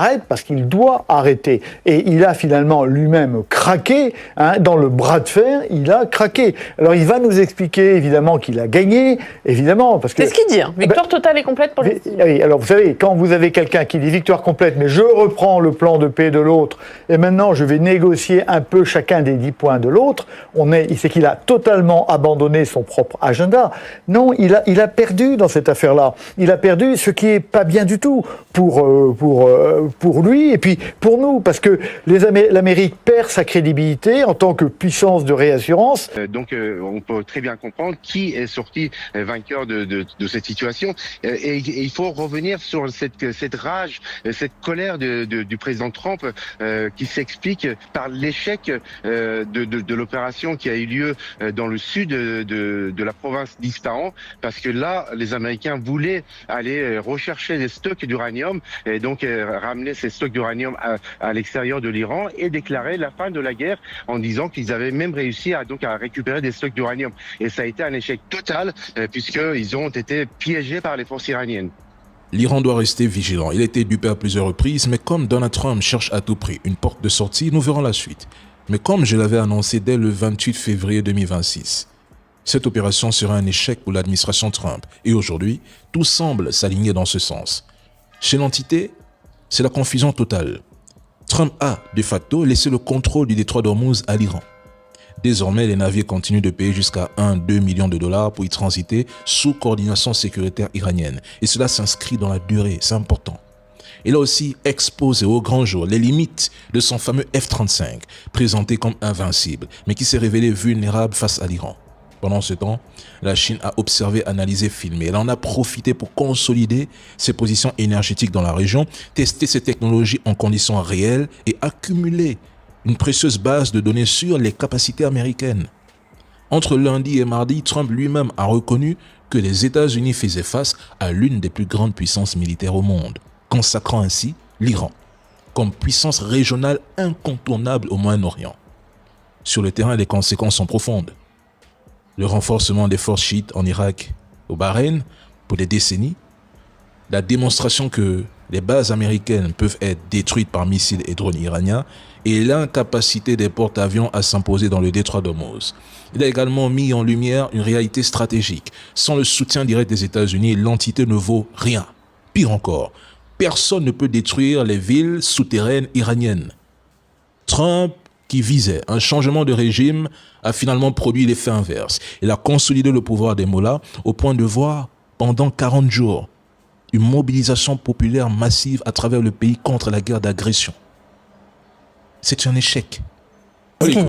arrête parce qu'il doit arrêter. Et il a finalement lui-même craqué, dans le bras de fer, il a craqué. Alors il va nous expliquer évidemment qu'il a gagné, évidemment. Parce que, c'est ce qu'il dit, victoire totale et complète pour les Palestiniens. Oui, alors vous savez, quand vous avez quelqu'un qui dit victoire complète, mais je reprends le plan de paix de l'autre, et maintenant je vais négocier un peu chacun des 10 points de l'autre, c'est qu'il a totalement abandonné son propre agenda. Non, il a perdu dans cette affaire-là. Il a perdu, ce qui est pas bien du tout pour lui et puis pour nous, parce que l'Amérique perd sa crédibilité en tant que puissance de réassurance. Donc on peut très bien comprendre qui est sorti vainqueur de cette situation. Et il faut revenir sur cette rage, cette colère du président Trump qui s'explique par l'échec de l'opération qui a eu lieu dans le sud de la province d'Ispahan, parce que là, les Américains voulaient aller rechercher des stocks d'uranium et donc ramener ces stocks d'uranium à l'extérieur de l'Iran et déclarer la fin de la guerre en disant qu'ils avaient même réussi à récupérer des stocks d'uranium. Et ça a été un échec total puisqu'ils ont été piégés par les forces iraniennes. L'Iran doit rester vigilant. Il a été dupé à plusieurs reprises, mais comme Donald Trump cherche à tout prix une porte de sortie, nous verrons la suite. Mais comme je l'avais annoncé dès le 28 février 2026, cette opération sera un échec pour l'administration Trump. Et aujourd'hui, tout semble s'aligner dans ce sens. Chez l'entité, c'est la confusion totale. Trump a, de facto, laissé le contrôle du détroit d'Ormuz à l'Iran. Désormais, les navires continuent de payer jusqu'à 1-2 millions de dollars pour y transiter sous coordination sécuritaire iranienne. Et cela s'inscrit dans la durée, c'est important. Il a aussi exposé au grand jour les limites de son fameux F-35, présenté comme invincible, mais qui s'est révélé vulnérable face à l'Iran. Pendant ce temps, la Chine a observé, analysé, filmé. Elle en a profité pour consolider ses positions énergétiques dans la région, tester ses technologies en conditions réelles et accumuler une précieuse base de données sur les capacités américaines. Entre lundi et mardi, Trump lui-même a reconnu que les États-Unis faisaient face à l'une des plus grandes puissances militaires au monde, consacrant ainsi l'Iran comme puissance régionale incontournable au Moyen-Orient. Sur le terrain, les conséquences sont profondes. Le renforcement des forces chiites en Irak, au Bahreïn, pour des décennies, la démonstration que les bases américaines peuvent être détruites par missiles et drones iraniens et l'incapacité des porte-avions à s'imposer dans le détroit d'Ormuz. Il a également mis en lumière une réalité stratégique. Sans le soutien direct des États-Unis, l'entité ne vaut rien. Pire encore, personne ne peut détruire les villes souterraines iraniennes. Trump, qui visait un changement de régime, a finalement produit l'effet inverse. Il a consolidé le pouvoir des mollahs au point de voir, pendant 40 jours, une mobilisation populaire massive à travers le pays contre la guerre d'agression. C'est un échec.